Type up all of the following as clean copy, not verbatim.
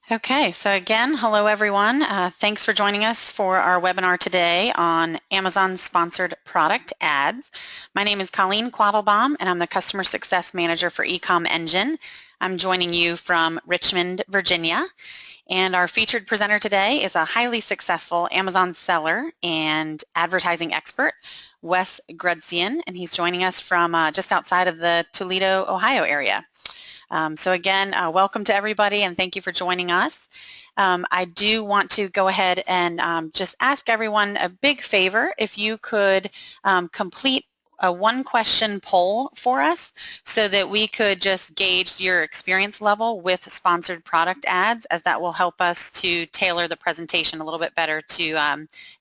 Okay, so again, hello everyone. Thanks for joining us for our webinar today on Amazon sponsored product ads. My name is Colleen Quattlebaum and I'm the Customer Success Manager for ecomEngine. I'm joining you from Richmond, Virginia. And our featured presenter today is a highly successful Amazon seller and advertising expert, Wes Grudzien, and he's joining us from just outside of the Toledo, Ohio area. So again, welcome to everybody and thank you for joining us. I do want to go ahead and just ask everyone a big favor if you could complete a one-question poll for us so that we could just gauge your experience level with sponsored product ads, as that will help us to tailor the presentation a little bit better to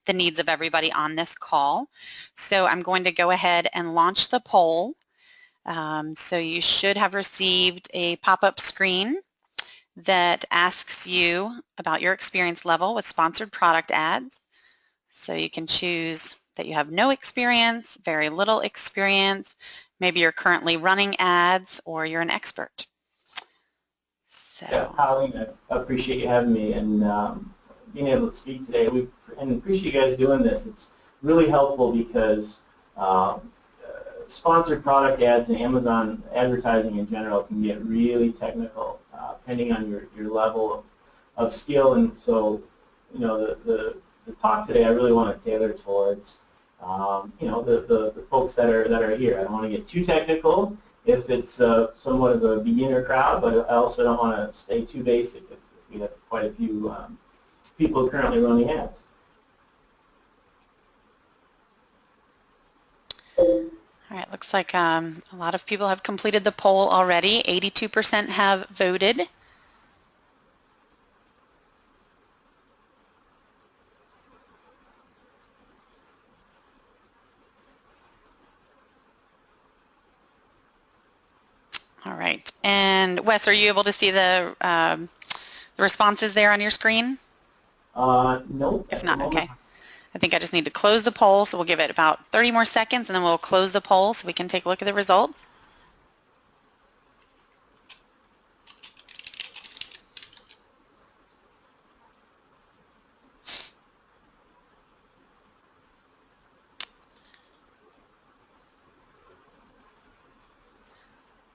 the needs of everybody on this call. So I'm going to go ahead and launch the poll. So you should have received a pop-up screen that asks you about your experience level with sponsored product ads. So you can choose that you have no experience, very little experience, maybe you're currently running ads, or you're an expert. So. Yeah, Colleen, I appreciate you having me and being able to speak today. And appreciate you guys doing this. It's really helpful because sponsored product ads and Amazon advertising in general can get really technical depending on your level of skill. And so, you know, the talk today I really want to tailor towards, you know, the folks that are here. I don't want to get too technical if it's somewhat of a beginner crowd, but I also don't want to stay too basic if we have quite a few people currently running ads. All right, looks like a lot of people have completed the poll already. 82% have voted. All right, and Wes, are you able to see the responses there on your screen? Nope. If not, okay. I think I just need to close the poll, so we'll give it about 30 more seconds and then we'll close the poll so we can take a look at the results.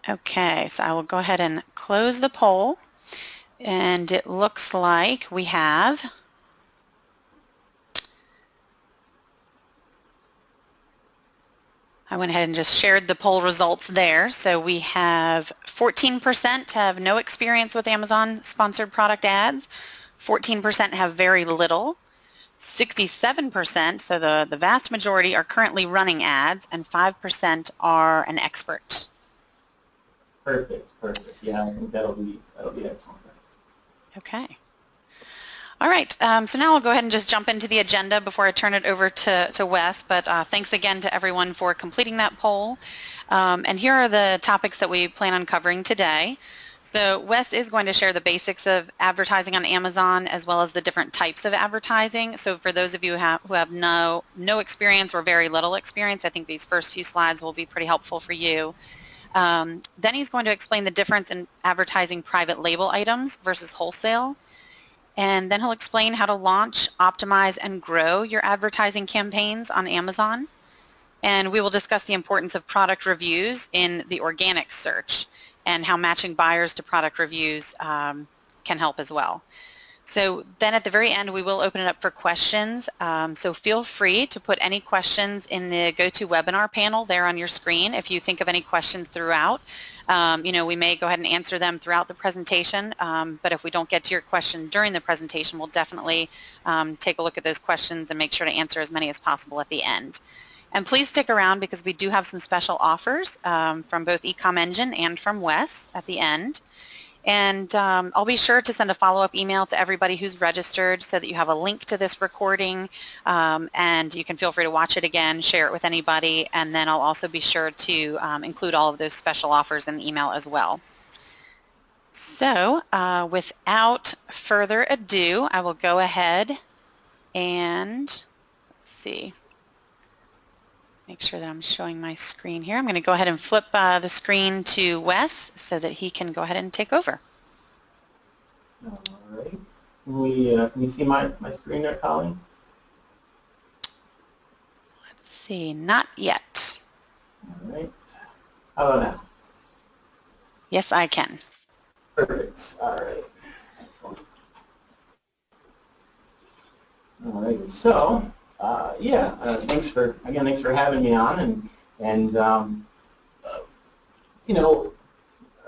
Okay, so I will go ahead and close the poll, and it looks like we have I went ahead and just shared the poll results there. So we have 14% have no experience with Amazon sponsored product ads, 14% have very little, 67%, so the vast majority are currently running ads, and 5% are an expert. Perfect. Yeah, I think that'll be excellent. Okay. All right, so now I'll go ahead and just jump into the agenda before I turn it over to Wes, but thanks again to everyone for completing that poll. And here are the topics that we plan on covering today. So Wes is going to share the basics of advertising on Amazon as well as the different types of advertising. So for those of you who have no experience or very little experience, I think these first few slides will be pretty helpful for you. Then he's going to explain the difference in advertising private label items versus wholesale. And then he'll explain how to launch, optimize, and grow your advertising campaigns on Amazon. And we will discuss the importance of product reviews in the organic search and how matching buyers to product reviews can help as well. So then at the very end, we will open it up for questions. So feel free to put any questions in the GoToWebinar panel there on your screen. If you think of any questions throughout, you know, we may go ahead and answer them throughout the presentation, but if we don't get to your question during the presentation, we'll definitely take a look at those questions and make sure to answer as many as possible at the end. And please stick around because we do have some special offers from both ecomEngine and from Wes at the end. And I'll be sure to send a follow-up email to everybody who's registered so that you have a link to this recording, and you can feel free to watch it again, share it with anybody, and then I'll also be sure to include all of those special offers in the email as well. So without further ado, I will go ahead and let's see. Make sure that I'm showing my screen here. I'm going to go ahead and flip the screen to Wes so that he can go ahead and take over. All right. Can you see my screen there, Colleen? Let's see, not yet. All right. How about now? Yes, I can. Perfect. All right. Excellent. All right. So, thanks for having me on, you know,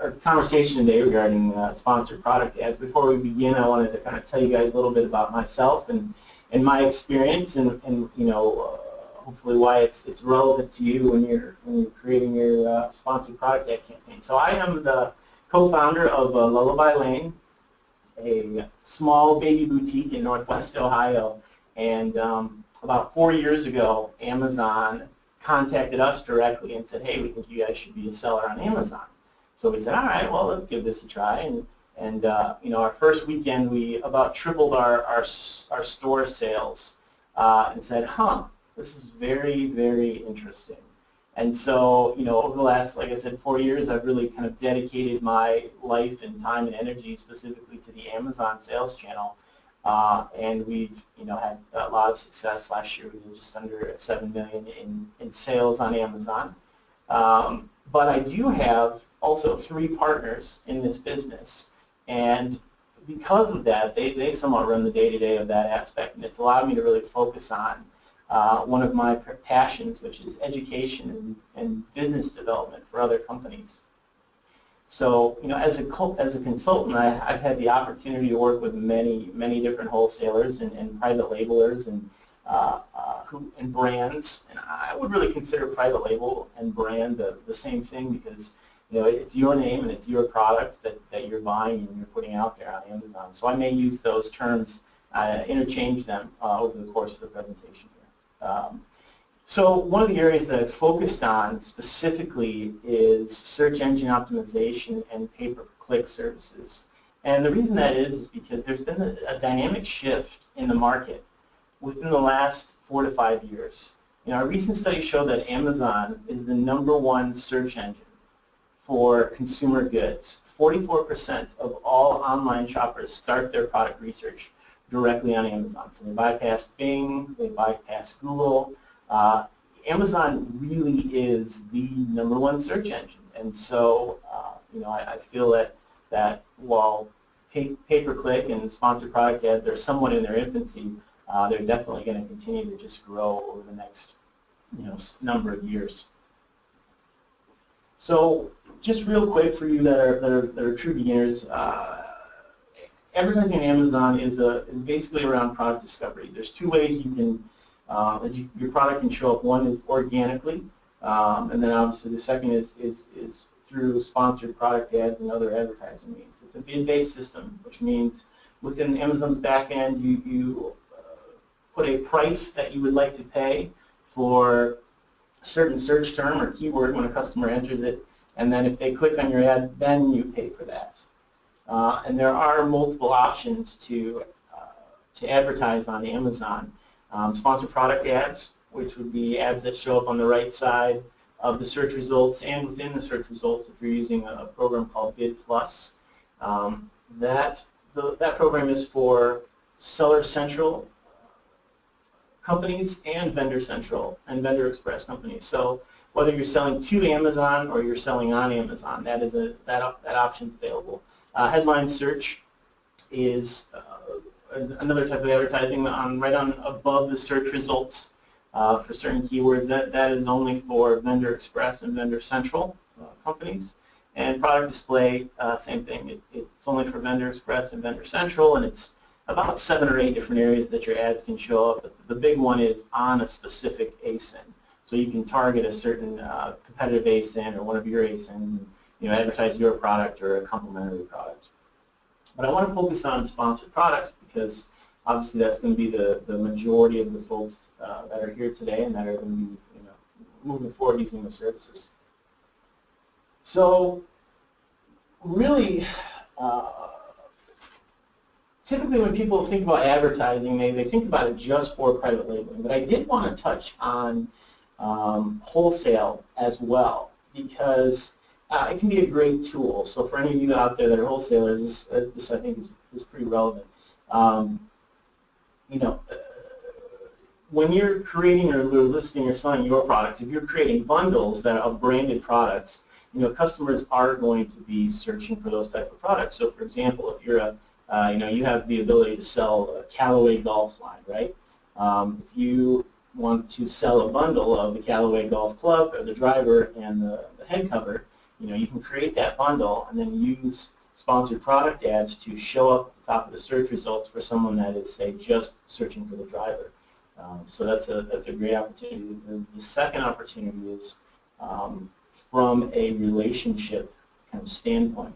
our conversation today regarding sponsored product ads. Before we begin, I wanted to kind of tell you guys a little bit about myself and my experience, and hopefully why it's relevant to you when you're creating your sponsored product ad campaign. So I am the co-founder of Lullaby Lane, a small baby boutique in Northwest Ohio, and about 4 years ago, Amazon contacted us directly and said, "Hey, we think you guys should be a seller on Amazon." So we said, "All right, well, let's give this a try." And our first weekend, we about tripled our store sales, and said, "Huh, this is very, very interesting." And so, over the last, like I said, 4 years, I've really kind of dedicated my life and time and energy specifically to the Amazon sales channel. And we've, had a lot of success. Last year, we did just under $7 million in sales on Amazon. But I do have also 3 partners in this business, and because of that, they somewhat run the day-to-day of that aspect, and it's allowed me to really focus on one of my passions, which is education and business development for other companies. So, as a consultant, I've had the opportunity to work with many different wholesalers and private labelers and brands, and I would really consider private label and brand the same thing, because it's your name and it's your product that you're buying and you're putting out there on Amazon. So I may use those terms, interchange them over the course of the presentation here. So one of the areas that I've focused on specifically is search engine optimization and pay-per-click services. And the reason that is because there's been a dynamic shift in the market within the last 4 to 5 years. A recent study showed that Amazon is the #1 search engine for consumer goods. 44% of all online shoppers start their product research directly on Amazon. So they bypass Bing, they bypass Google. Amazon really is the #1 search engine, and so I feel that while pay-per-click and sponsored product ads are somewhat in their infancy, they're definitely going to continue to just grow over the next number of years. So just real quick for you that are true beginners, advertising on Amazon is basically around product discovery. There's 2 ways you can your product can show up. One is organically, and then obviously the second is through sponsored product ads and other advertising means. It's a bid-based system, which means within Amazon's back end, you put a price that you would like to pay for a certain search term or keyword when a customer enters it, and then if they click on your ad, then you pay for that. And there are multiple options to advertise on Amazon. Sponsored product ads, which would be ads that show up on the right side of the search results and within the search results if you're using a program called Bid Plus. That program is for Seller Central companies and Vendor Central and Vendor Express companies. So whether you're selling to Amazon or you're selling on Amazon, that option is available. Headline search is another type of advertising right on above the search results for certain keywords. That is only for Vendor Express and Vendor Central companies. And product display, same thing. It's only for Vendor Express and Vendor Central, and it's about 7 or 8 different areas that your ads can show up. But the big one is on a specific ASIN. So you can target a certain competitive ASIN or one of your ASINs and advertise your product or a complementary product. But I want to focus on sponsored products because obviously that's going to be the majority of the folks that are here today and that are going to be moving forward using the services. So really, typically when people think about advertising, they think about it just for private labeling. But I did want to touch on wholesale as well, because It can be a great tool. So for any of you out there that are wholesalers, this I think is pretty relevant. Um, you know, when you're creating or listing or selling your products, if you're creating bundles that are branded products, you know, customers are going to be searching for those type of products. So, for example, if you're you know, you have the ability to sell a Callaway golf line, right? If you want to sell a bundle of the Callaway golf club or the driver and the head cover, you know, you can create that bundle and then use sponsored product ads to show up at the top of the search results for someone that is, say, just searching for the driver. So that's a great opportunity. The second opportunity is from a relationship kind of standpoint.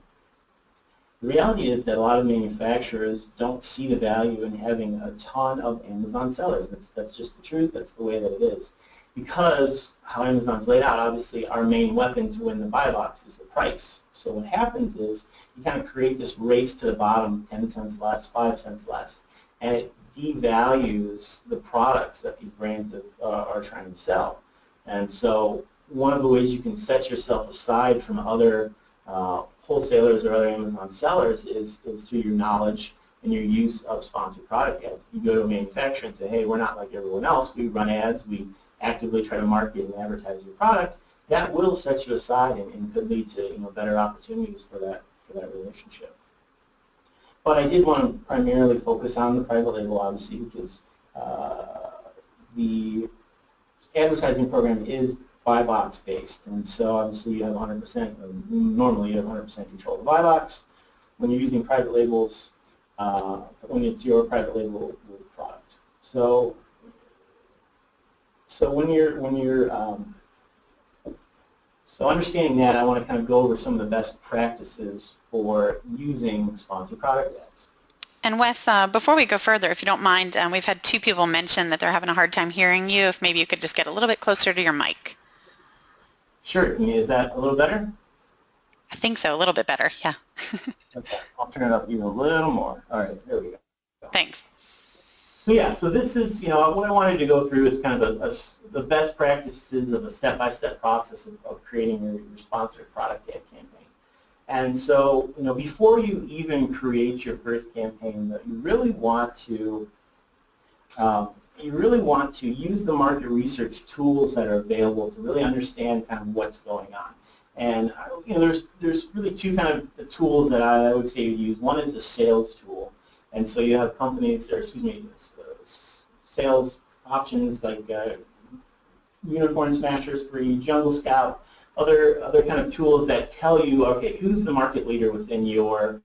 The reality is that a lot of manufacturers don't see the value in having a ton of Amazon sellers. That's just the truth. That's the way that it is. Because how Amazon's laid out, obviously our main weapon to win the buy box is the price. So what happens is you kind of create this race to the bottom, 10 cents less, 5 cents less, and it devalues the products that these brands are trying to sell. And so one of the ways you can set yourself aside from other wholesalers or other Amazon sellers is through your knowledge and your use of sponsored product ads. You go to a manufacturer and say, hey, we're not like everyone else. We run ads. We actively try to market and advertise your product. That will set you aside and could lead to, you know, better opportunities for that relationship. But I did want to primarily focus on the private label, obviously, because the advertising program is buy box based, and so obviously you have 100%. Normally, you have 100% control of the buy box. When you're using private labels, when it's your private label product. So when you're so understanding that, I want to kind of go over some of the best practices for using sponsored product ads. And Wes, before we go further, if you don't mind, we've had two people mention that they're having a hard time hearing you. If maybe you could just get a little bit closer to your mic. Sure. Is that a little better? I think so, a little bit better, yeah. Okay. I'll turn it up even a little more. All right, there we go. Thanks. So yeah, so this is, you know, what I wanted to go through is kind of the best practices of a step-by-step process of creating your sponsored product ad campaign. And so, you know, before you even create your first campaign, you really want to use the market research tools that are available to really understand kind of what's going on. And you know, there's really two kind of tools that I would say you use. One is a sales tool, and so you have companies, or excuse me, sales options like Unicorn Smashers Free, Jungle Scout, other kind of tools that tell you, okay, who's the market leader within your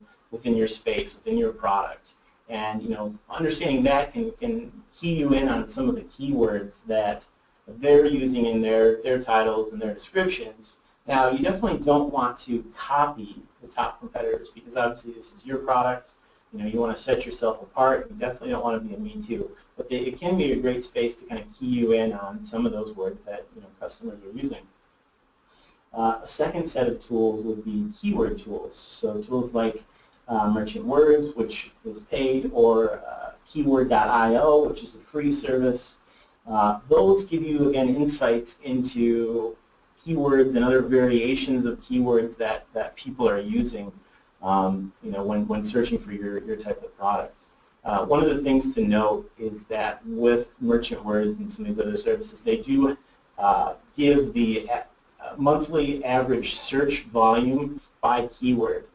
space, within your product, and you know, understanding that can key you in on some of the keywords that they're using in their titles and their descriptions. Now, you definitely don't want to copy the top competitors because obviously this is your product. You know, you want to set yourself apart. You definitely don't want to be a me too. But it can be a great space to kind of key you in on some of those words that, you know, customers are using. A second set of tools would be keyword tools. So tools like Merchant Words, which is paid, or keyword.io, which is a free service. Those give you, again, insights into keywords and other variations of keywords that people are using, you know, when searching for your type of product. One of the things to note is that with Merchant Words and some of these other services, they do give the monthly average search volume by keyword.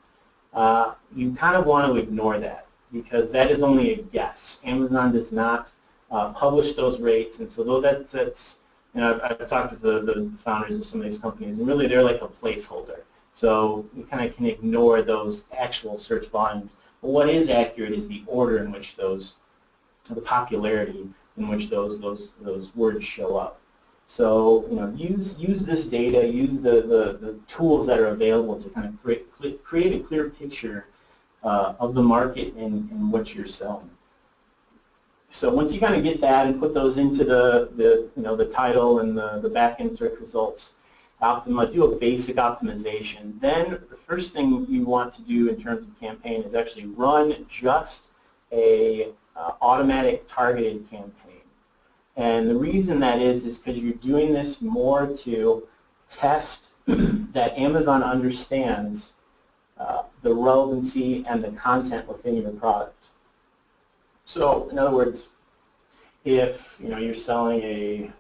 You kind of want to ignore that because that is only a guess. Amazon does not publish those rates, and so though that's you know, I've talked with the founders of some of these companies, and really they're like a placeholder. So you kind of can ignore those actual search volumes. But what is accurate is the order in which the popularity in which those words show up. So you know, use this data, use the tools that are available to kind of create a clear picture of the market and what you're selling. So once you kind of get that and put those into the title and the back-end search results, do a basic optimization. Then the first thing you want to do in terms of campaign is actually run just a automatic targeted campaign. And the reason that is because you're doing this more to test that Amazon understands the relevancy and the content within your product. So, in other words, if you're selling a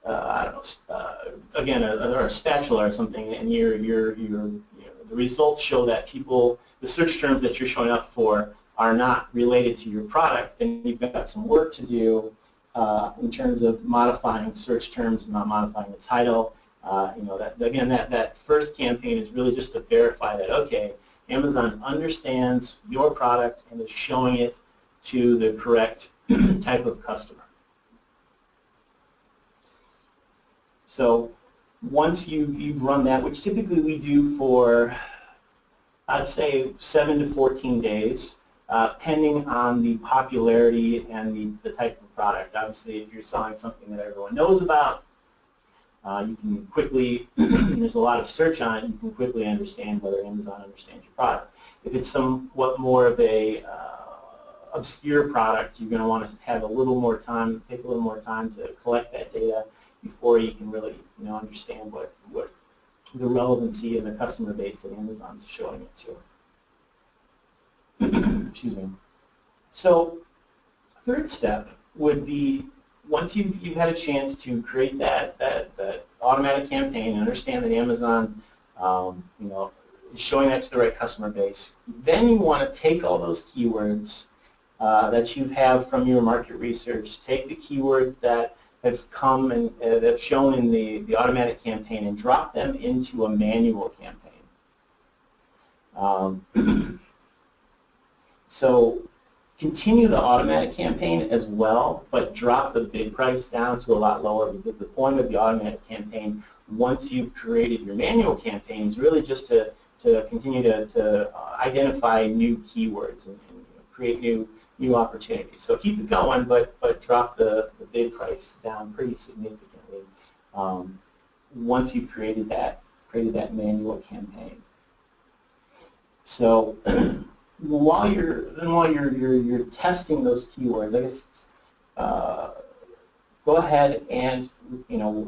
I don't know, again, a spatula or something, and the results show that the search terms that you're showing up for are not related to your product, then you've got some work to do in terms of modifying search terms, not modifying the title. That first campaign is really just to verify that, okay, Amazon understands your product and is showing it to the correct type of customer. So once you've run that, which typically we do for, I'd say, 7 to 14 days, depending on the popularity and the type of product. Obviously, if you're selling something that everyone knows about, you can quickly, there's a lot of search on it, you can quickly understand whether Amazon understands your product. If it's somewhat more of a obscure product, you're going to want to have a little more time, take a little more time to collect that data before you can really understand what the relevancy in the customer base that Amazon's showing it to. Excuse me. So third step would be, once you've had a chance to create that automatic campaign and understand that Amazon is showing that to the right customer base, then you want to take all those keywords that you have from your market research, take the keywords that have come and have shown in the automatic campaign and drop them into a manual campaign. So continue the automatic campaign as well, but drop the bid price down to a lot lower, because the point of the automatic campaign, once you've created your manual campaign, is really just to continue to identify new keywords and create new opportunities. So keep it going, but drop the bid price down pretty significantly once you've created that manual campaign. So while you're testing those keywords, I guess go ahead and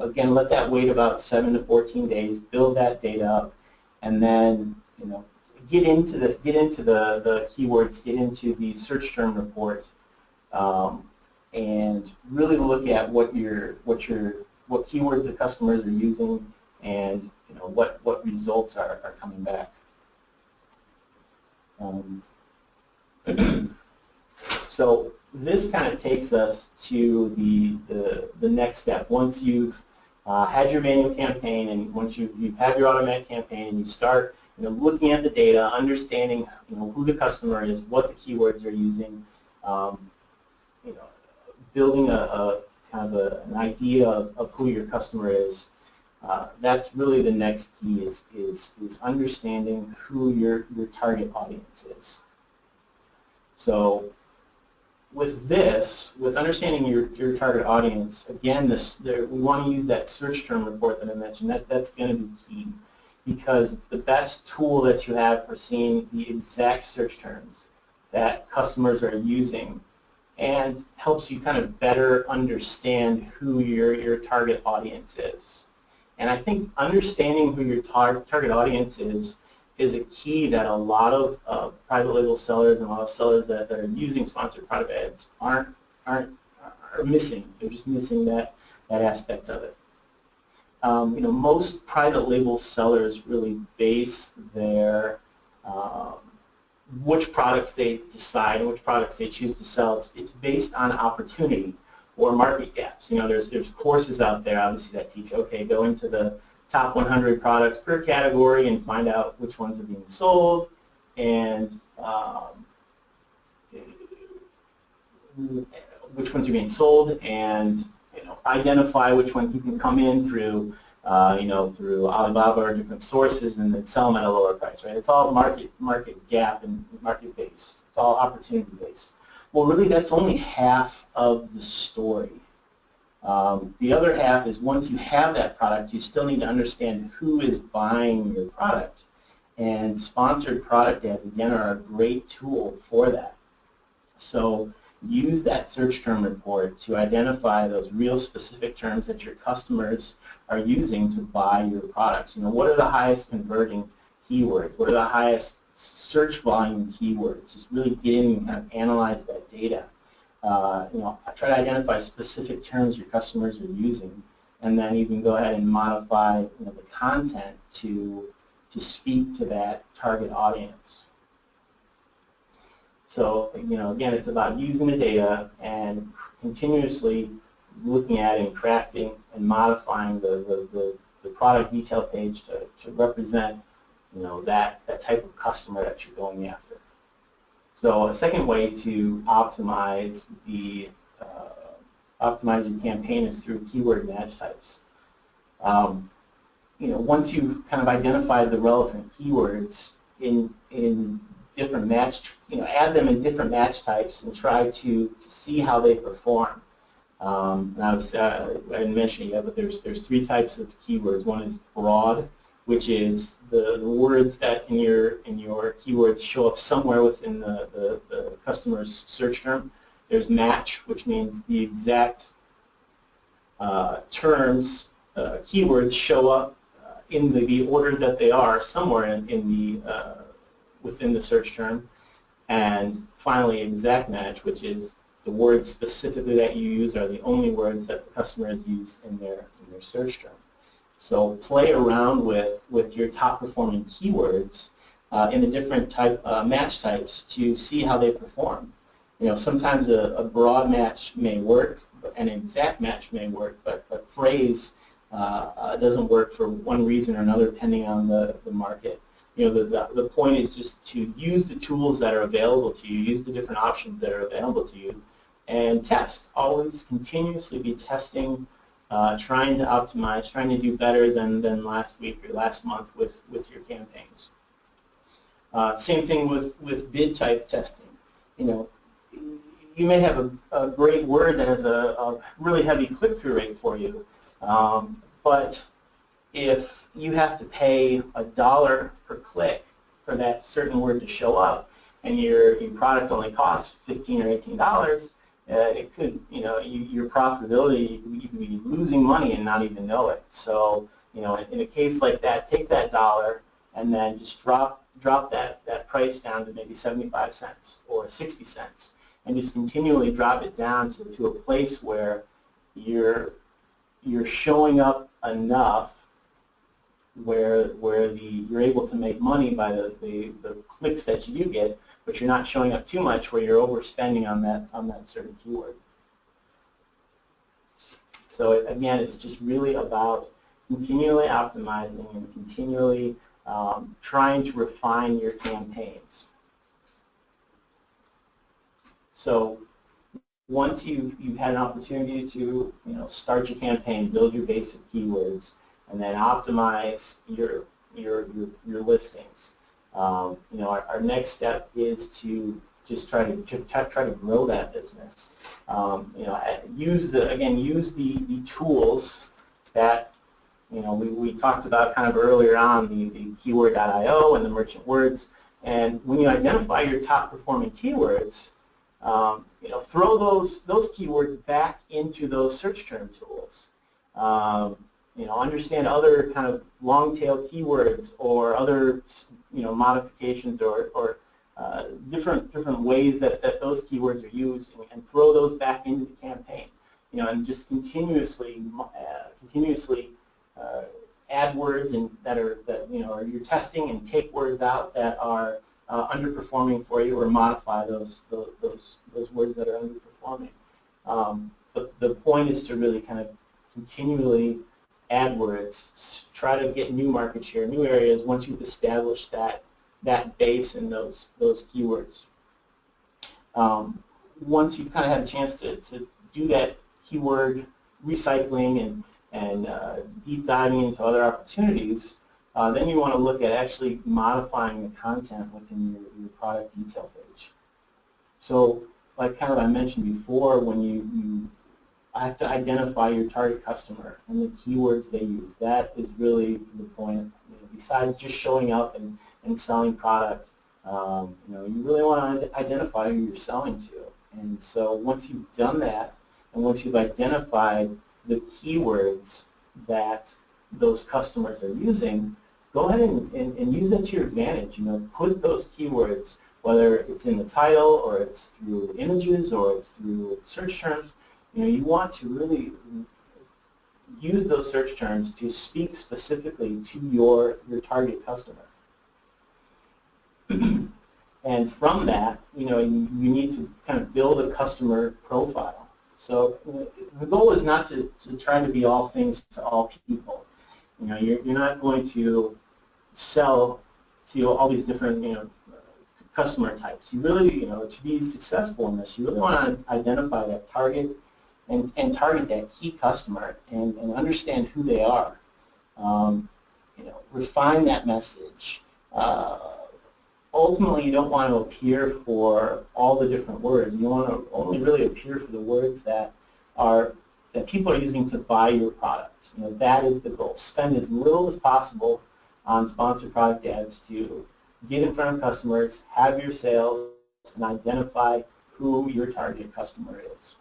again, let that wait about 7 to 14 days, build that data up, and then get into the keywords, get into the search term report, and really look at what keywords the customers are using, and what results are coming back. So this kind of takes us to the next step. Once you've had your manual campaign, and once you have your automatic campaign, and you start looking at the data, understanding who the customer is, what the keywords they're using, building a kind of an idea of who your customer is. That's really the next key, is understanding who your target audience is. So with understanding your target audience, again, we want to use that search term report that I mentioned. That's going to be key, because it's the best tool that you have for seeing the exact search terms that customers are using, and helps you kind of better understand who your target audience is. And I think understanding who your target audience is a key that a lot of private label sellers and a lot of sellers that are using sponsored product ads are missing. They're just missing that aspect of it. Most private label sellers really base their which products they decide and which products they choose to sell. It's based on opportunity or market gaps. There's courses out there, obviously, that teach, okay, go into the top 100 products per category and find out which ones are being sold, and identify which ones you can come in through through Alibaba or different sources, and then sell them at a lower price, right? It's all market gap and market based. It's all opportunity based. Well, really, that's only half of the story. The other half is, once you have that product, you still need to understand who is buying your product. And sponsored product ads, again, are a great tool for that. So use that search term report to identify those real specific terms that your customers are using to buy your products. What are the highest converting keywords? What are the highest search volume keywords? Just really get in and kind of analyze that data. Try to identify specific terms your customers are using, and then you can go ahead and modify the content to speak to that target audience. So again, it's about using the data and continuously looking at and crafting and modifying the product detail page to represent that type of customer that you're going after. So a second way to optimize your campaign is through keyword match types. Once you've kind of identified the relevant keywords in different match, add them in different match types and try to see how they perform. And I didn't mention it yet, but there's three types of keywords. One is broad, which is the words that in your keywords show up somewhere within the customer's search term. There's match, which means the exact terms, keywords show up in the order that they are somewhere within the search term. And finally, exact match, which is the words specifically that you use are the only words that the customers use in their search term. So play around with your top performing keywords in the different match types to see how they perform. Sometimes a broad match may work, an exact match may work, but a phrase doesn't work for one reason or another depending on the market. The point is just to use the tools that are available to you, use the different options that are available to you, and test. Always continuously be testing, trying to optimize, trying to do better than last week or last month with your campaigns. Same thing with bid type testing. You may have a great word that has a really heavy click-through rate for you, but if you have to pay $1 per click for that certain word to show up, and your product only costs $15 or $18, it could, your profitability, you could be losing money and not even know it. So, in a case like that, take that $1 and then just drop that price down to maybe 75 cents or 60 cents, and just continually drop it down to a place where you're showing up enough where you're able to make money by the clicks that you do get, but you're not showing up too much where you're overspending on that certain keyword. So again, it's just really about continually optimizing and continually trying to refine your campaigns. So once you've had an opportunity to start your campaign, build your basic keywords, and then optimize your listings. Our next step is to just try to grow that business. Use the tools that we talked about kind of earlier on, the keyword.io and the merchant words. And when you identify your top performing keywords, throw those keywords back into those search term tools. Understand other kind of long tail keywords or other modifications or different ways that those keywords are used, and throw those back into the campaign. And just continuously add words that you're testing, and take words out that are underperforming for you, or modify those words that are underperforming. The point is to really kind of continually add words, try to get new market share, new areas once you've established that base in those keywords. Once you've kind of had a chance to do that keyword recycling and deep diving into other opportunities, then you want to look at actually modifying the content within your product detail page. So, like kind of I mentioned before, when you have to identify your target customer and the keywords they use. That is really the point. Besides just showing up and selling product, you really want to identify who you're selling to, And so once you've done that, and once you've identified the keywords that those customers are using, go ahead and use that to your advantage. Put those keywords, whether it's in the title or it's through images or it's through search terms, you want to really use those search terms to speak specifically to your target customer. And from that, you need to kind of build a customer profile. So the goal is not to try to be all things to all people. You're not going to sell to all these different customer types. You really, to be successful in this, you really want to identify that target and target that key customer and understand who they are. Refine that message. Ultimately, you don't want to appear for all the different words. You want to only really appear for the words that people are using to buy your product. That is the goal. Spend as little as possible on sponsored product ads to get in front of customers, have your sales, and identify who your target customer is.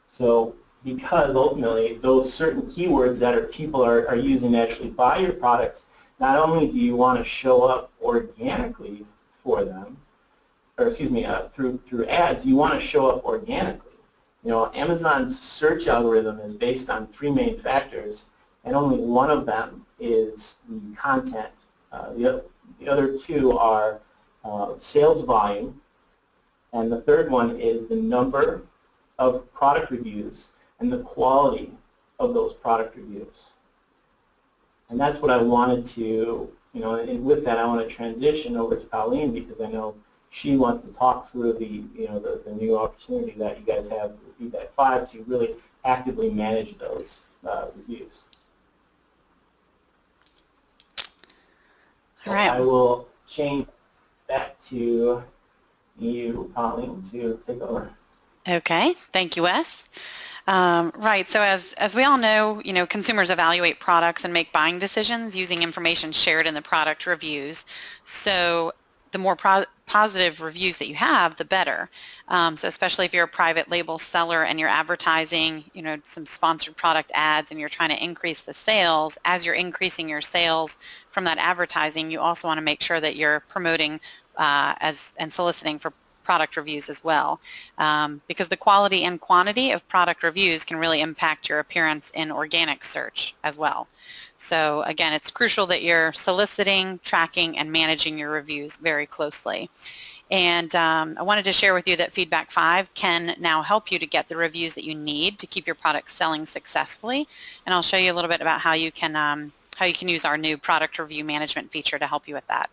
So because ultimately those certain keywords that people are using to actually buy your products, not only do you want to show up organically for them, or excuse me, through ads, you want to show up organically. Amazon's search algorithm is based on 3 main factors, and only one of them is the content. The other 2 are sales volume, and the third one is the number of product reviews and the quality of those product reviews. And that's what I wanted to, and with that I want to transition over to Colleen, because I know she wants to talk through the new opportunity that you guys have with Feedback 5 to really actively manage those reviews. So all right. I will change back to you, Colleen, to take over. Okay, thank you, Wes. Right, so as we all know, consumers evaluate products and make buying decisions using information shared in the product reviews. So the more positive reviews that you have, the better. So especially if you're a private label seller and you're advertising, some sponsored product ads and you're trying to increase the sales, as you're increasing your sales from that advertising, you also want to make sure that you're promoting and soliciting for product reviews as well, because the quality and quantity of product reviews can really impact your appearance in organic search as well. So again, it's crucial that you're soliciting, tracking, and managing your reviews very closely. And I wanted to share with you that Feedback 5 can now help you to get the reviews that you need to keep your product selling successfully. And I'll show you a little bit about how you can use our new product review management feature to help you with that.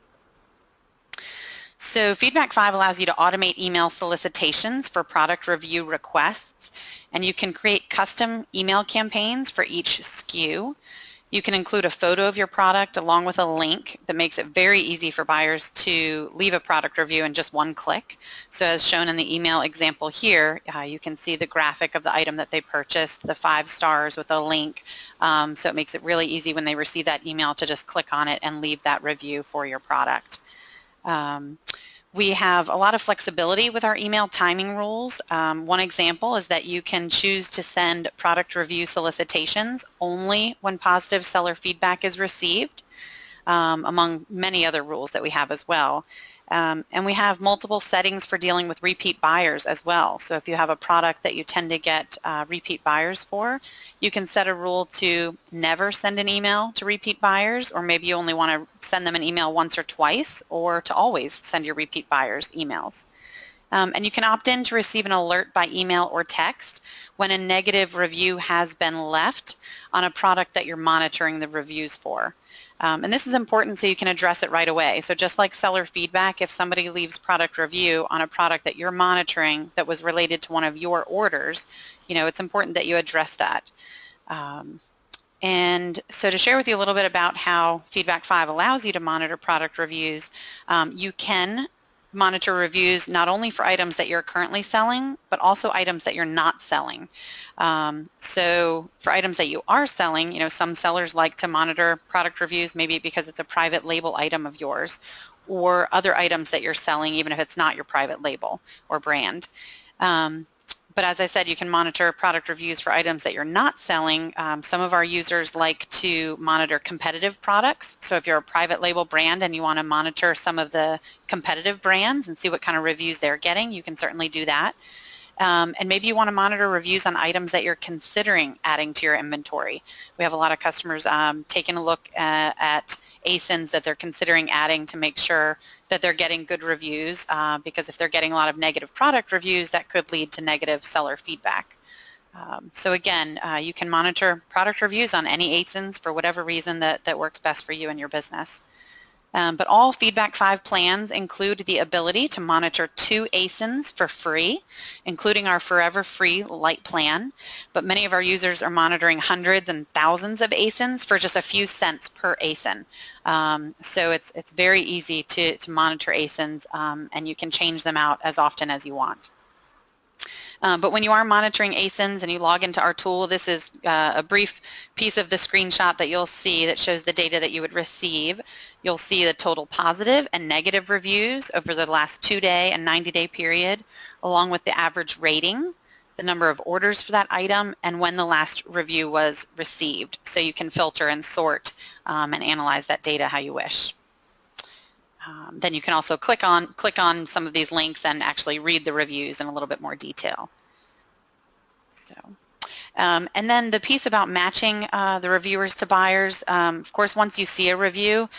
So Feedback 5 allows you to automate email solicitations for product review requests, and you can create custom email campaigns for each SKU. You can include a photo of your product along with a link that makes it very easy for buyers to leave a product review in just one click. So as shown in the email example here, you can see the graphic of the item that they purchased, the 5 stars with a link. So it makes it really easy when they receive that email to just click on it and leave that review for your product. We have a lot of flexibility with our email timing rules. One example is that you can choose to send product review solicitations only when positive seller feedback is received, among many other rules that we have as well. And we have multiple settings for dealing with repeat buyers as well. So if you have a product that you tend to get repeat buyers for, you can set a rule to never send an email to repeat buyers, or maybe you only want to send them an email once or twice, or to always send your repeat buyers emails. And you can opt in to receive an alert by email or text when a negative review has been left on a product that you're monitoring the reviews for. And this is important so you can address it right away. So just like seller feedback, if somebody leaves product review on a product that you're monitoring that was related to one of your orders, it's important that you address that. And so to share with you a little bit about how Feedback 5 allows you to monitor product reviews, you can monitor reviews not only for items that you're currently selling, but also items that you're not selling. So for items that you are selling, some sellers like to monitor product reviews, maybe because it's a private label item of yours, or other items that you're selling, even if it's not your private label or brand. But as I said, you can monitor product reviews for items that you're not selling. Some of our users like to monitor competitive products. So if you're a private label brand and you want to monitor some of the competitive brands and see what kind of reviews they're getting, you can certainly do that. And maybe you want to monitor reviews on items that you're considering adding to your inventory. We have a lot of customers taking a look at ASINs that they're considering adding to make sure that they're getting good reviews, because if they're getting a lot of negative product reviews, that could lead to negative seller feedback. So again, you can monitor product reviews on any ASINs for whatever reason that works best for you and your business. But all Feedback 5 plans include the ability to monitor 2 ASINs for free, including our Forever Free Light plan. But many of our users are monitoring hundreds and thousands of ASINs for just a few cents per ASIN. So it's very easy to monitor ASINs, and you can change them out as often as you want. But when you are monitoring ASINs and you log into our tool, this is a brief piece of the screenshot that you'll see that shows the data that you would receive. You'll see the total positive and negative reviews over the last 2-day and 90-day period, along with the average rating, the number of orders for that item, and when the last review was received. So you can filter and sort and analyze that data how you wish. Then you can also click on some of these links and actually read the reviews in a little bit more detail. So, and then the piece about matching the reviewers to buyers, of course, once you see a review,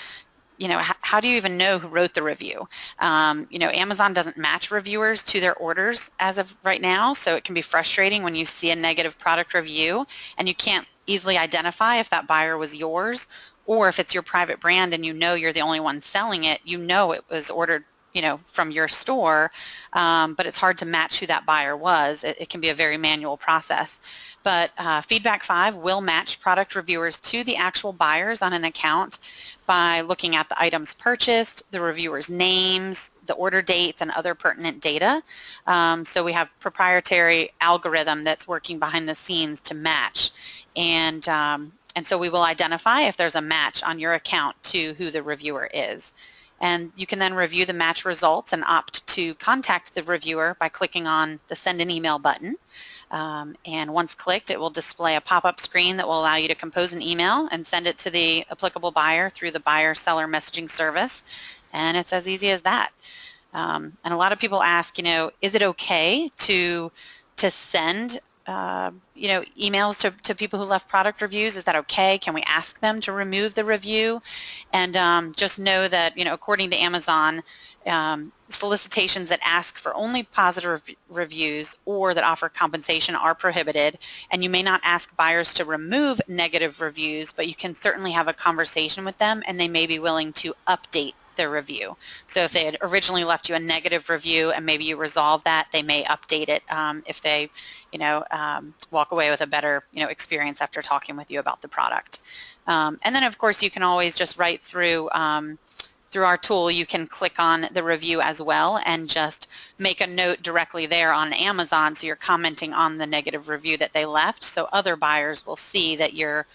how do you even know who wrote the review? Amazon doesn't match reviewers to their orders as of right now, so it can be frustrating when you see a negative product review and you can't easily identify if that buyer was yours, or if it's your private brand and you're the only one selling it, it was ordered from your store, but it's hard to match who that buyer was. It can be a very manual process. But Feedback 5 will match product reviewers to the actual buyers on an account by looking at the items purchased, the reviewers' names, the order dates, and other pertinent data. So we have proprietary algorithm that's working behind the scenes to match. And so we will identify if there's a match on your account to who the reviewer is. And you can then review the match results and opt to contact the reviewer by clicking on the Send an Email button. And once clicked, it will display a pop-up screen that will allow you to compose an email and send it to the applicable buyer through the buyer-seller messaging service. And it's as easy as that. And a lot of people ask, is it okay to send emails to people who left product reviews? Is that okay? Can we ask them to remove the review? And just know that, according to Amazon, solicitations that ask for only positive reviews or that offer compensation are prohibited, and you may not ask buyers to remove negative reviews, but you can certainly have a conversation with them and they may be willing to update their review. So if they had originally left you a negative review and maybe you resolve that, they may update it if they walk away with a better experience after talking with you about the product. And then of course you can always just write through our tool. You can click on the review as well and just make a note directly there on Amazon, so you're commenting on the negative review that they left, so other buyers will see that you're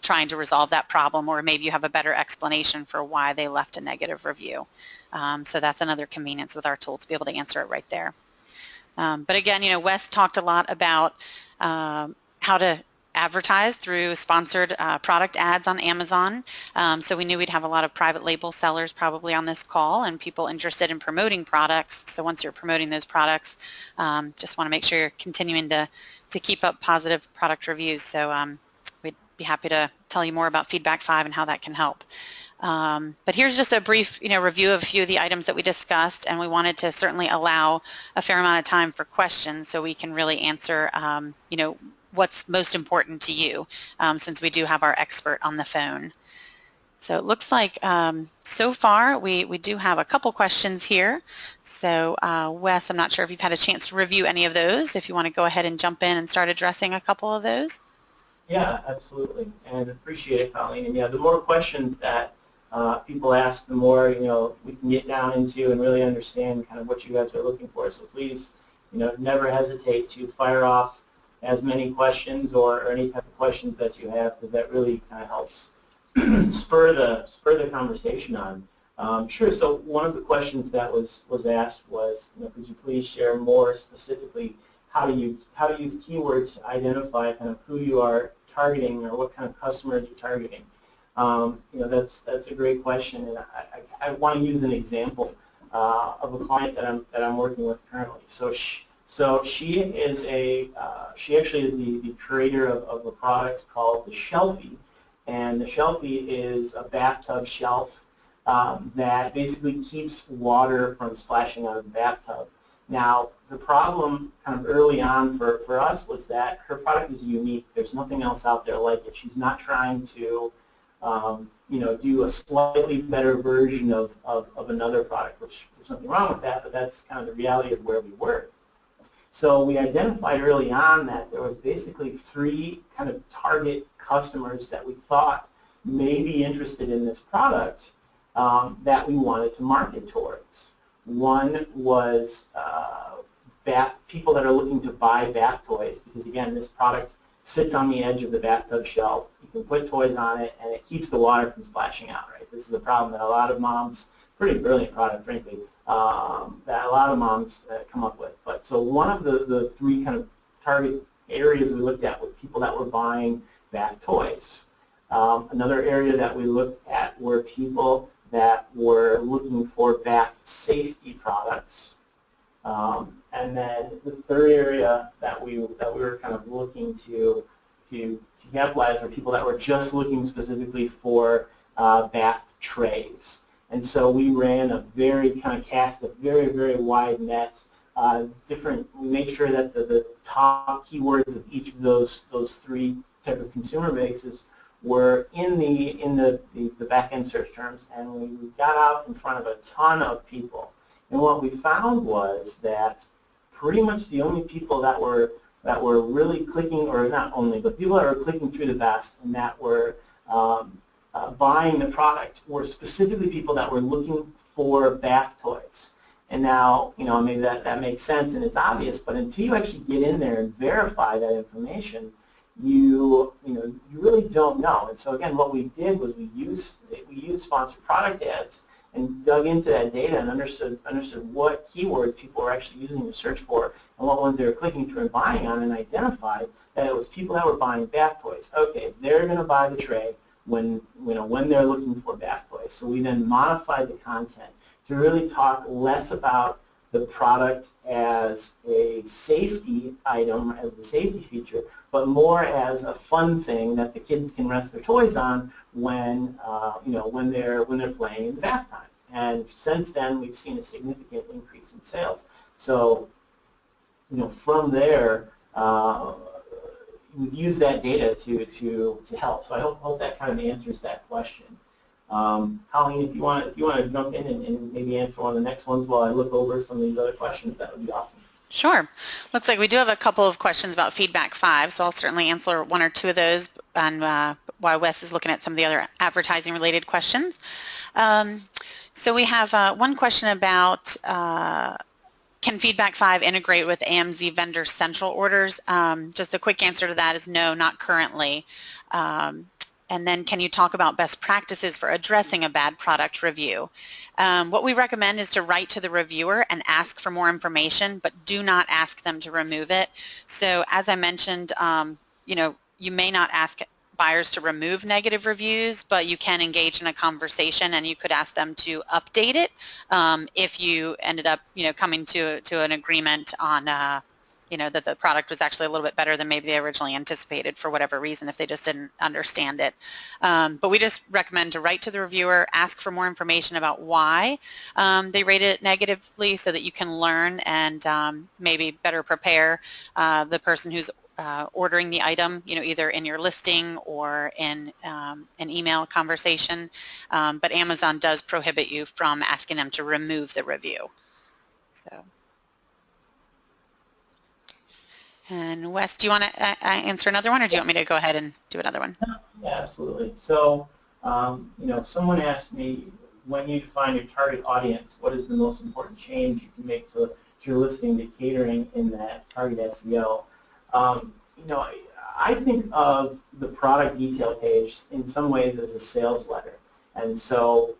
trying to resolve that problem, or maybe you have a better explanation for why they left a negative review. So that's another convenience with our tool, to be able to answer it right there. But again, Wes talked a lot about how to advertise through sponsored product ads on Amazon. So we knew we'd have a lot of private label sellers probably on this call and people interested in promoting products. So once you're promoting those products, just want to make sure you're continuing to keep up positive product reviews. So we'd be happy to tell you more about Feedback 5 and how that can help. But here's just a brief review of a few of the items that we discussed, and we wanted to certainly allow a fair amount of time for questions so we can really answer what's most important to you, since we do have our expert on the phone. So it looks like so far we do have a couple questions here. So Wes, I'm not sure if you've had a chance to review any of those, if you want to go ahead and jump in and start addressing a couple of those. Yeah, absolutely, and appreciate it, Colleen. And yeah, the more questions that people ask, the more we can get down into and really understand kind of what you guys are looking for. So please, never hesitate to fire off as many questions or any type of questions that you have, because that really kind of helps spur the conversation on. Sure. So one of the questions that was asked was, could you please share more specifically how to use keywords to identify kind of who you are targeting or what kind of customers you're targeting. That's a great question, and I want to use an example of a client that I'm working with currently. So she actually is the creator of a product called the Shelfie, and the Shelfie is a bathtub shelf that basically keeps water from splashing out of the bathtub. Now, the problem kind of early on for us was that her product is unique. There's nothing else out there like it. She's not trying to do a slightly better version of another product, which there's nothing wrong with that, but that's kind of the reality of where we were. So we identified early on that there was basically 3 kind of target customers that we thought may be interested in this product that we wanted to market towards. One was people that are looking to buy bath toys, because again, this product sits on the edge of the bathtub shelf. You can put toys on it, and it keeps the water from splashing out, right? This is a problem that a lot of moms, pretty brilliant product, frankly, that a lot of moms come up with. But so one of the 3 kind of target areas we looked at was people that were buying bath toys. Another area that we looked at were people that were looking for bath safety products. And then the third area that we were kind of looking to capitalize were people that were just looking specifically for bath trays. And so we ran cast a very, very wide net. We made sure that the top keywords of each of those 3 type of consumer bases were in the back-end search terms, and we got out in front of a ton of people. And what we found was that pretty much the only people that were really clicking, or not only, but people that were clicking through the best and that were buying the product were specifically people that were looking for bath toys. And now, maybe that makes sense and it's obvious, but until you actually get in there and verify that information, you really don't know. And so again, what we did was we used sponsored product ads and dug into that data and understood what keywords people were actually using to search for and what ones they were clicking through and buying on, and identified that it was people that were buying bath toys. Okay, they're going to buy the tray when they're looking for bath toys. So we then modified the content to really talk less about the product as a safety item, as a safety feature, but more as a fun thing that the kids can rest their toys on when they're playing in the bath time. And since then, we've seen a significant increase in sales. So, from there, we've used that data to help. So I hope that kind of answers that question. Colleen, if you want to jump in and maybe answer one of the next ones while I look over some of these other questions, that would be awesome. Sure. Looks like we do have a couple of questions about feedback 5, so I'll certainly answer 1 or 2 of those, and while Wes is looking at some of the other advertising related questions. So we have one question about can feedback 5 integrate with AMZ Vendor Central orders? Just the quick answer to that is no, not currently. And then can you talk about best practices for addressing a bad product review? What we recommend is to write to the reviewer and ask for more information, but do not ask them to remove it. So as I mentioned, you may not ask buyers to remove negative reviews, but you can engage in a conversation and you could ask them to update it if you ended up coming to an agreement on that the product was actually a little bit better than maybe they originally anticipated for whatever reason, if they just didn't understand it. But we just recommend to write to the reviewer, ask for more information about why they rated it negatively so that you can learn and maybe better prepare the person who's ordering the item, either in your listing or in an email conversation. But Amazon does prohibit you from asking them to remove the review. So. And Wes, do you want to answer another one, or do you want me to go ahead and do another one? Yeah, absolutely. So Someone asked me, when you define your target audience, what is the most important change you can make to your listing to catering in that target SEO? I think of the product detail page in some ways as a sales letter. And so,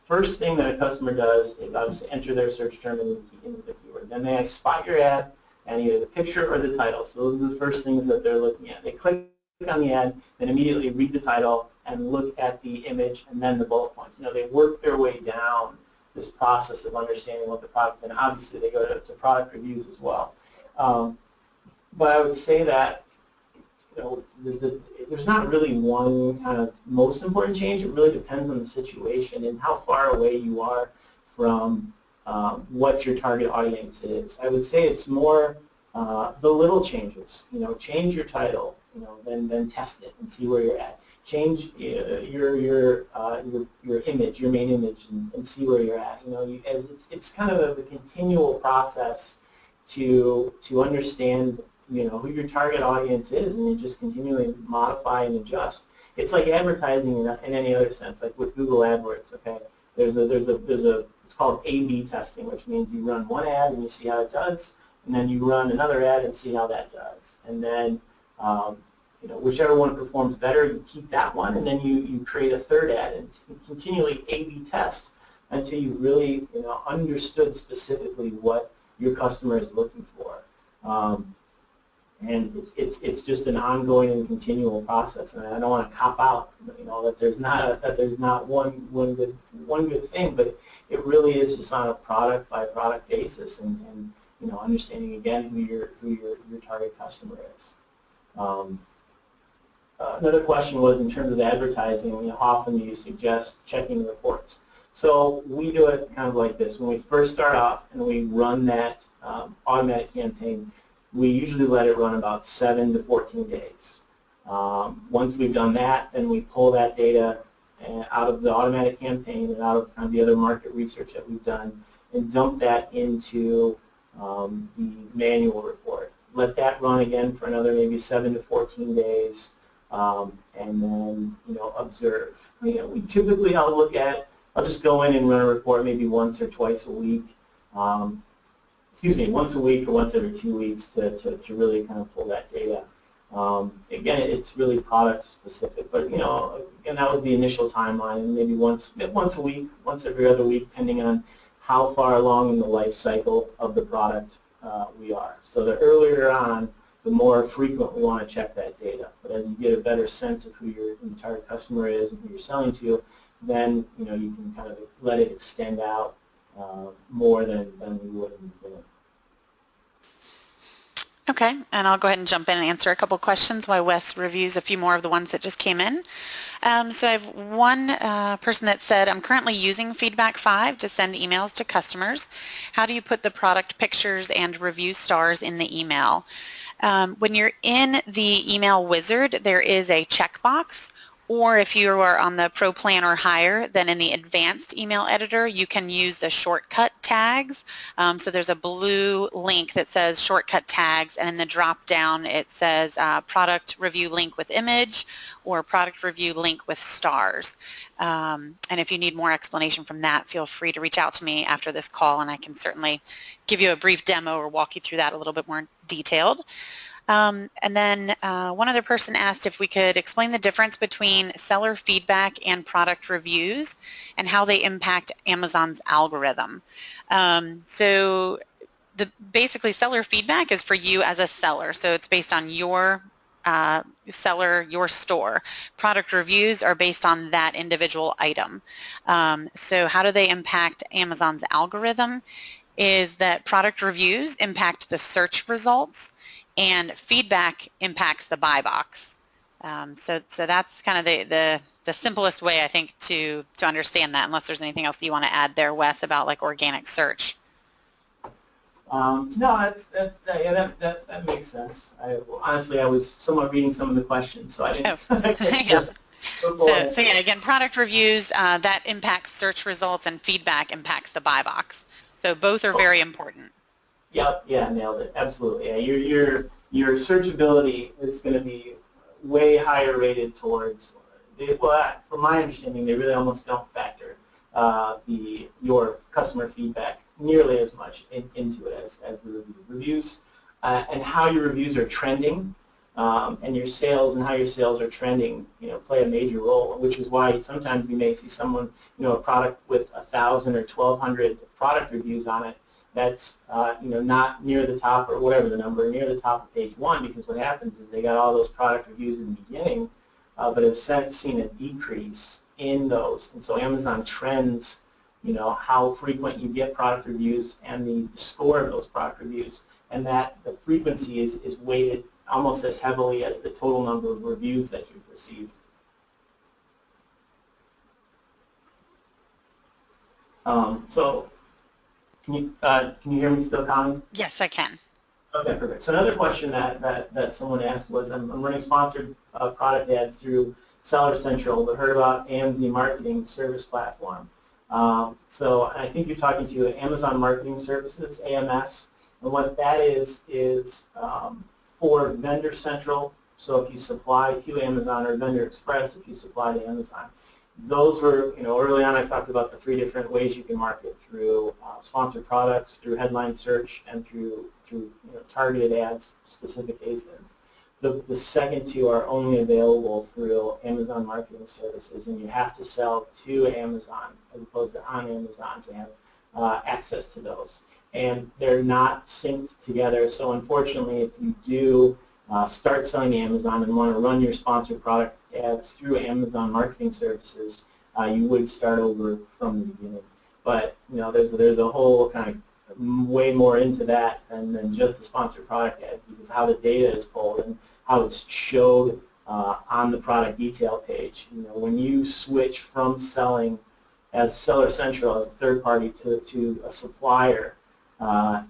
first thing that a customer does is obviously enter their search term into the keyword. Then they spot your ad and either the picture or the title. So those are the first things that they're looking at. They click on the ad, then immediately read the title and look at the image and then the bullet points. They work their way down this process of understanding what the product, and obviously they go to product reviews as well. But I would say that there's not really one kind of most important change. It really depends on the situation and how far away you are from what your target audience is. I would say it's more the little changes. Change your title. Then test it and see where you're at. Change your image, your main image, and see where you're at. As it's kind of a continual process to understand who your target audience is, and you just continually modify and adjust. It's like advertising in any other sense, like with Google AdWords. Okay, it's called A/B testing, which means you run one ad and you see how it does, and then you run another ad and see how that does, and then whichever one performs better, you keep that one, and then you create a third ad and continually A/B test until you really understood specifically what your customer is looking for. And it's just an ongoing and continual process, and I don't want to cop out, that there's not one good thing, but it really is just on a product by product basis, and understanding again who your target customer is. Another question was in terms of advertising, how often do you suggest checking reports? So we do it kind of like this. When we first start off and we run that automatic campaign, we usually let it run about 7 to 14 days. Once we've done that, then we pull that data out of the automatic campaign and out of kind of the other market research that we've done and dump that into the manual report. Let that run again for another maybe 7 to 14 days, and then observe. We typically I'll just go in and run a report maybe once or twice a week. Once a week or once every 2 weeks to really kind of pull that data. Again, it's really product specific, but again, that was the initial timeline, and maybe once a week, once every other week, depending on how far along in the life cycle of the product we are. So the earlier on, the more frequent we want to check that data. But as you get a better sense of who your target customer is and who you're selling to, then you can kind of let it extend out more than we would in the beginning. Okay, and I'll go ahead and jump in and answer a couple questions while Wes reviews a few more of the ones that just came in. So I have one person that said, I'm currently using Feedback 5 to send emails to customers. How do you put the product pictures and review stars in the email? When you're in the email wizard, there is a checkbox, or if you are on the Pro Plan or higher, then in the advanced email editor, you can use the shortcut tags. So there's a blue link that says shortcut tags, and in the drop down it says product review link with image or product review link with stars. And if you need more explanation from that, feel free to reach out to me after this call, and I can certainly give you a brief demo or walk you through that a little bit more detailed. And then one other person asked if we could explain the difference between seller feedback and product reviews and how they impact Amazon's algorithm. So basically seller feedback is for you as a seller, so it's based on your seller, your store. Product reviews are based on that individual item. So how do they impact Amazon's algorithm is that product reviews impact the search results, and feedback impacts the buy box. So that's kind of the simplest way, I think, to understand that, unless there's anything else you want to add there, Wes, about like organic search. No, that makes sense. Honestly, I was somewhat reading some of the questions, so I didn't. Yeah. So yeah, again, product reviews, that impacts search results, and feedback impacts the buy box. So both are very important. Yep, yeah, nailed it. Absolutely. Yeah, your searchability is going to be way higher rated towards well, from my understanding, they really almost don't factor your customer feedback nearly as much into it as the reviews. And how your reviews are trending, and your sales and how your sales are trending, play a major role. Which is why sometimes you may see someone, a product with 1,000 or 1,200 product reviews on it. That's not near the top, or whatever the number, near the top of page 1, because what happens is they got all those product reviews in the beginning, but have since seen a decrease in those. And so Amazon trends, how frequent you get product reviews and the score of those product reviews. And that the frequency is weighted almost as heavily as the total number of reviews that you've received. So can you hear me still, Connie? Yes, I can. Okay, perfect. So another question that someone asked was, I'm running sponsored product ads through Seller Central, but heard about AMZ Marketing Service Platform. So I think you're talking to Amazon Marketing Services, AMS. And what that is for Vendor Central. So if you supply to Amazon, or Vendor Express if you supply to Amazon. Those were, early on I talked about the 3 different ways you can market: through sponsored products, through headline search, and through targeted ads, specific ASINs. The second 2 are only available through Amazon Marketing Services, and you have to sell to Amazon as opposed to on Amazon to have access to those. And they're not synced together, so unfortunately if you do start selling to Amazon and want to run your sponsored product ads through Amazon Marketing Services, you would start over from the beginning. But there's a whole kind of way more into that than just the sponsored product ads, because how the data is pulled and how it's showed on the product detail page. When you switch from selling as Seller Central, as a third party, to a supplier,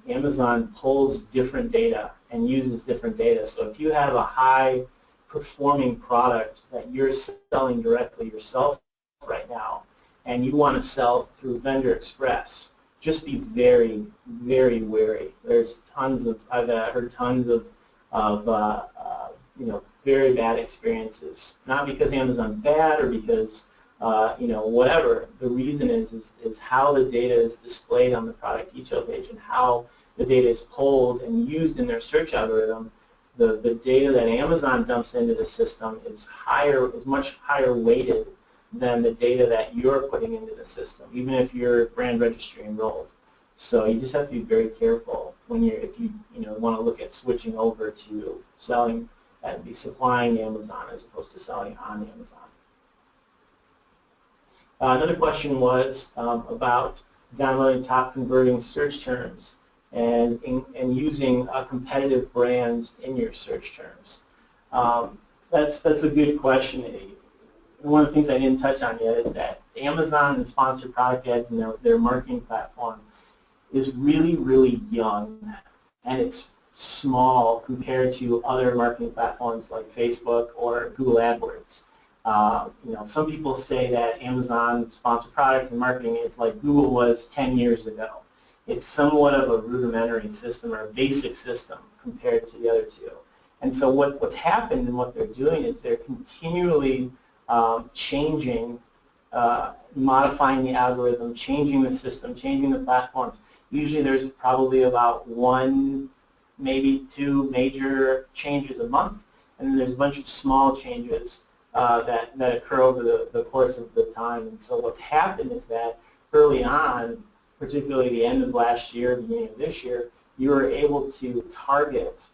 Amazon pulls different data and uses different data. So if you have a high performing product that you're selling directly yourself right now, and you want to sell through Vendor Express, just be very, very wary. There's tons of, I've heard tons of very bad experiences. Not because Amazon's bad or because whatever. The reason is how the data is displayed on the product detail page and how the data is pulled and used in their search algorithm. The data that Amazon dumps into the system is much higher weighted than the data that you're putting into the system, even if you're brand registry enrolled. So you just have to be very careful if you want to look at switching over to selling and be supplying Amazon as opposed to selling on Amazon. Another question was about downloading top converting search terms and using competitive brands in your search terms. That's a good question. One of the things I didn't touch on yet is that Amazon and sponsored product ads and their marketing platform is really, really young, and it's small compared to other marketing platforms like Facebook or Google AdWords. Some people say that Amazon sponsored products and marketing is like Google was 10 years ago. It's somewhat of a rudimentary system or a basic system compared to the other 2. And so what's happened and what they're doing is they're continually changing, modifying the algorithm, changing the system, changing the platforms. Usually there's probably about 1, maybe 2 major changes a month, and then there's a bunch of small changes that occur over the course of the time. And so what's happened is that early on, particularly the end of last year, beginning of this year, you were able to target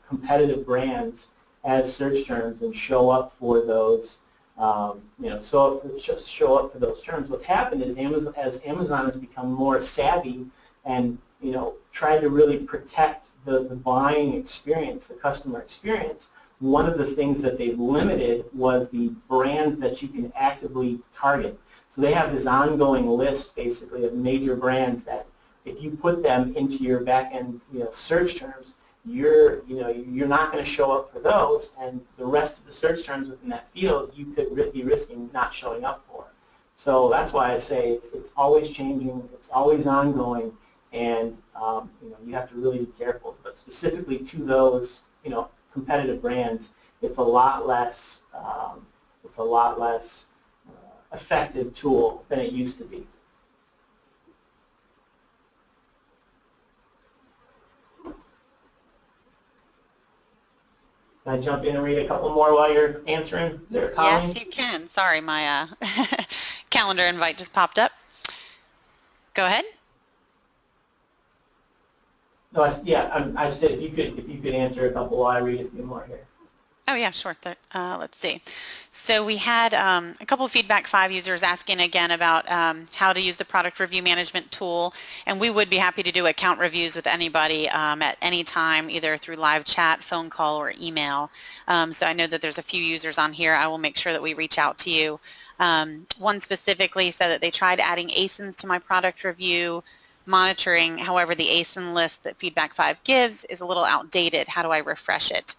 competitive brands as search terms and show up for those, show up for those terms. What's happened is as Amazon has become more savvy and tried to really protect the buying experience, the customer experience, one of the things that they've limited was the brands that you can actively target. So they have this ongoing list, basically, of major brands that if you put them into your back-end search terms, you're not going to show up for those, and the rest of the search terms within that field you could be risking not showing up for. So that's why I say it's always changing, it's always ongoing, and you have to really be careful. But specifically to those competitive brands, it's a lot less it's a lot less effective tool than it used to be. Can I jump in and read a couple more while you're answering there, Colleen? Yes, you can. Sorry, my calendar invite just popped up. Go ahead. No, I said if you could answer a couple while I read a few more here. Oh yeah, sure. Let's see. So we had a couple of Feedback 5 users asking again about how to use the product review management tool, and we would be happy to do account reviews with anybody at any time, either through live chat, phone call, or email. So I know that there's a few users on here. I will make sure that we reach out to you. One specifically said that they tried adding ASINs to my product review monitoring. However, the ASIN list that Feedback 5 gives is a little outdated. How do I refresh it?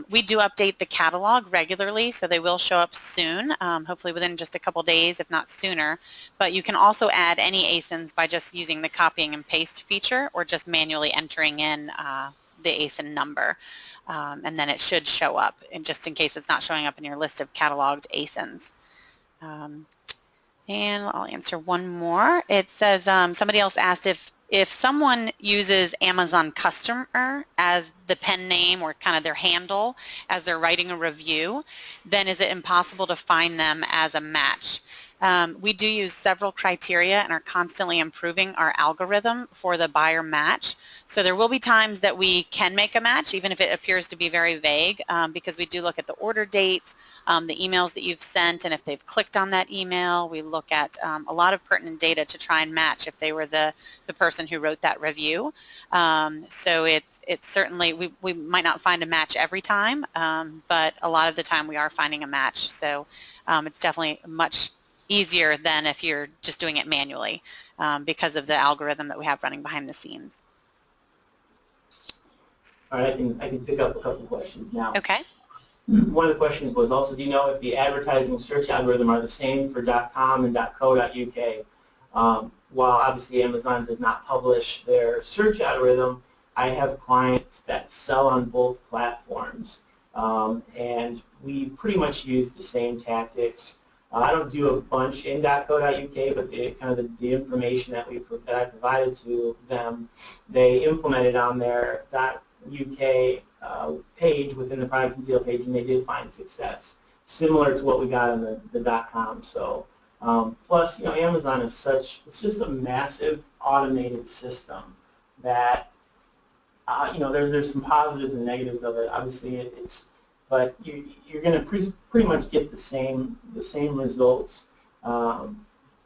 We do update the catalog regularly, so they will show up soon, hopefully within just a couple days, if not sooner. But you can also add any ASINs by just using the copying and paste feature or just manually entering in the ASIN number. And then it should show up, and just in case it's not showing up in your list of cataloged ASINs. And I'll answer one more. It says somebody else asked if someone uses Amazon Customer as the pen name or kind of their handle as they're writing a review, then is it impossible to find them as a match? We do use several criteria and are constantly improving our algorithm for the buyer match. So there will be times that we can make a match, even if it appears to be very vague, because we do look at the order dates, the emails that you've sent, and if they've clicked on that email. We look at a lot of pertinent data to try and match if they were the person who wrote that review. So it's certainly, we might not find a match every time, but a lot of the time we are finding a match. So it's definitely much easier than if you're just doing it manually because of the algorithm that we have running behind the scenes. All right, I can pick up a couple questions now. Okay. One of the questions was also, do you know if the advertising search algorithm are the same for .com and .co.uk? While obviously Amazon does not publish their search algorithm, I have clients that sell on both platforms, and we pretty much use the same tactics. I don't do a bunch in .co.uk, but the information that I provided to them, they implemented on their .uk page within the product detail page, and they did find success, similar to what we got on the .com. So plus, Amazon is it's just a massive automated system that there's some positives and negatives of it. Obviously, but you're going to pretty much get the same results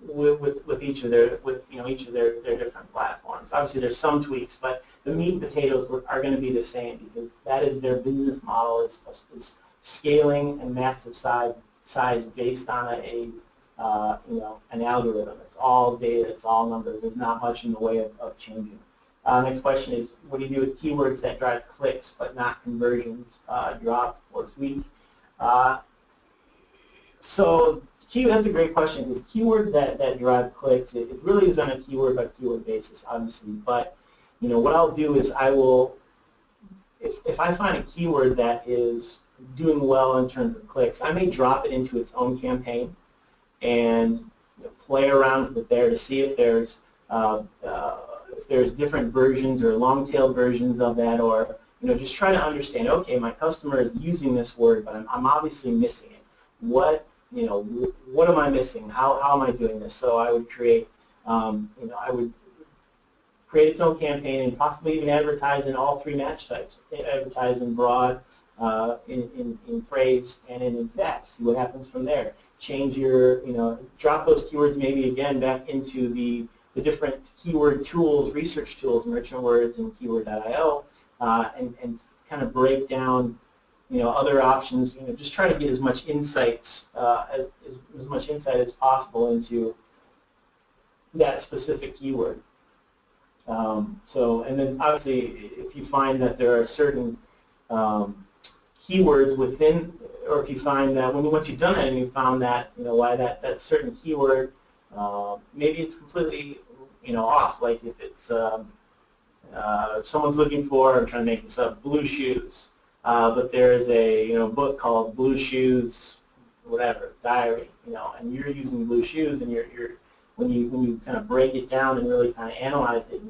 with each of their different platforms. Obviously, there's some tweaks, but the meat and potatoes are going to be the same because that is their business model is scaling and massive size based on an algorithm. It's all data, it's all numbers. There's not much in the way of changing. Next question is, what do you do with keywords that drive clicks but not conversions, drop or tweak? So that's a great question, because keywords that drive clicks, it really is on a keyword by keyword basis, obviously. But what I'll do is if I find a keyword that is doing well in terms of clicks, I may drop it into its own campaign and play around with it there to see if there's different versions or long-tailed versions of that, or just try to understand, okay, my customer is using this word, but I'm obviously missing it. What am I missing? How am I doing this? So I would create create its own campaign and possibly even advertise in all three match types. Advertise in broad, in phrase, and in exact. See what happens from there. Change your, drop those keywords maybe again back into the different keyword tools, research tools, enrichment words, and keyword.io, and kind of break down, other options. Just try to get as much insights, as much insight as possible into that specific keyword. And then obviously, if you find that there are certain keywords within, or if you find that once you've done it and you found that why that certain keyword, maybe it's completely off. Like if it's if someone's looking for, I'm trying to make this up, blue shoes, but there is a book called Blue Shoes whatever, diary, and you're using blue shoes, and when you kind of break it down and really kind of analyze it,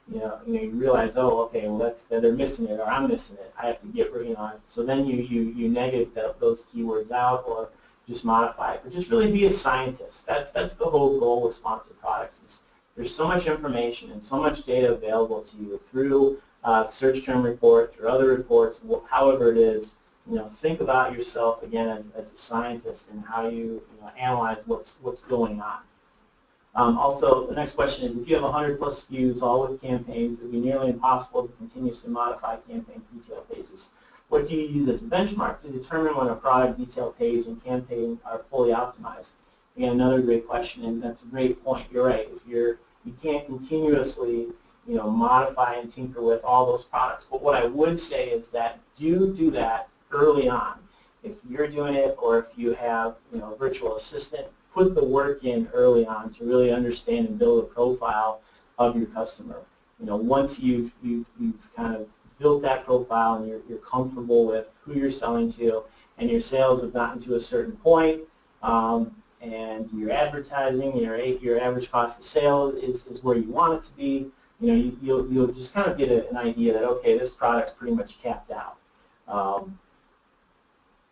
you realize, oh, okay, well they're missing it, or I'm missing it. I have to get rid, So then you negative those keywords out, or just modify it. But just really be a scientist. That's the whole goal with sponsored products. There's so much information and so much data available to you through search term report, through other reports, however it is. Think about yourself again as a scientist and how you analyze what's going on. Also, the next question is, if you have 100 plus SKUs, all with campaigns, it would be nearly impossible to continuously modify campaign detail pages. What do you use as a benchmark to determine when a product detail page and campaign are fully optimized? Again, another great question, and that's a great point. You're right. If you can't continuously modify and tinker with all those products. But what I would say is that do that early on. If you're doing it, or if you have a virtual assistant, put the work in early on to really understand and build a profile of your customer. Once you've kind of built that profile and you're comfortable with who you're selling to, and your sales have gotten to a certain point, and your advertising, your average cost of sale is where you want it to be, you'll just kind of get an idea that, okay, this product's pretty much capped out.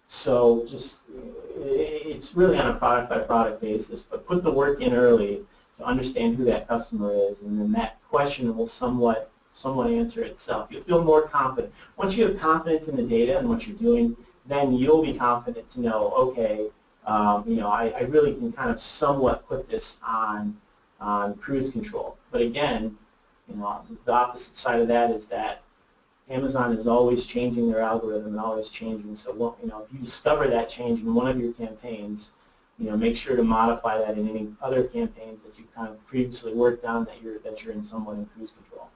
So it's really on a product-by-product basis, but put the work in early to understand who that customer is, and then that question will somewhat answer itself. You'll feel more confident. Once you have confidence in the data and what you're doing, then you'll be confident to know, okay, I really can kind of somewhat put this on cruise control. But again, the opposite side of that is that Amazon is always changing their algorithm and always changing. So, if you discover that change in one of your campaigns, make sure to modify that in any other campaigns that you've kind of previously worked on that you're in somewhat in cruise control.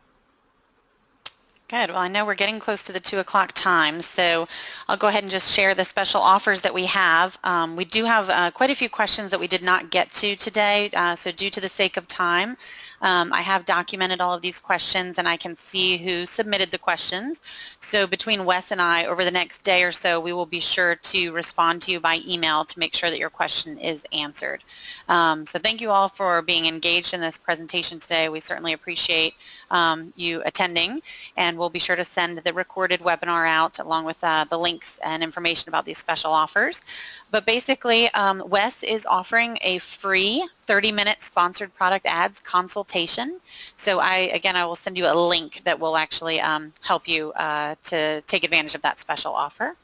Good. Well, I know we're getting close to the 2 o'clock time, so I'll go ahead and just share the special offers that we have. We do have quite a few questions that we did not get to today, so due to the sake of time, I have documented all of these questions, and I can see who submitted the questions. So between Wes and I, over the next day or so, we will be sure to respond to you by email to make sure that your question is answered. So thank you all for being engaged in this presentation today. We certainly appreciate you attending, and we'll be sure to send the recorded webinar out along with the links and information about these special offers. But basically, Wes is offering a free 30-minute sponsored product ads consultation. So I will send you a link that will actually help you to take advantage of that special offer.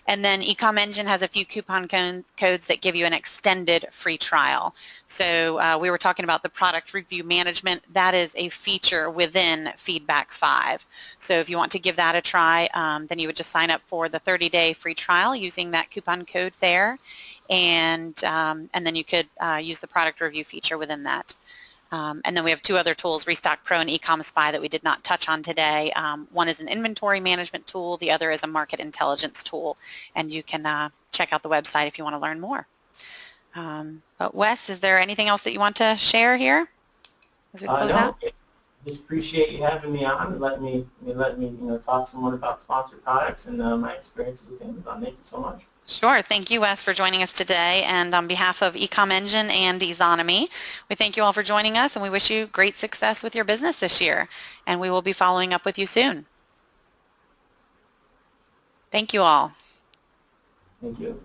And then ecomEngine has a few coupon codes that give you an extended free trial. So we were talking about the product review management. That is a feature within Feedback 5. So if you want to give that a try, then you would just sign up for the 30-day free trial using that coupon code there. And then you could use the product review feature within that. And then we have two other tools, Restock Pro and Ecom Spy, that we did not touch on today. One is an inventory management tool. The other is a market intelligence tool. And you can check out the website if you want to learn more. But Wes, is there anything else that you want to share here as we close out? Just appreciate you having me on and letting me talk some more about sponsored products and my experiences with Amazon. Thank you so much. Sure. Thank you, Wes, for joining us today. And on behalf of ecomEngine and Ezonomy, we thank you all for joining us, and we wish you great success with your business this year. And we will be following up with you soon. Thank you all. Thank you.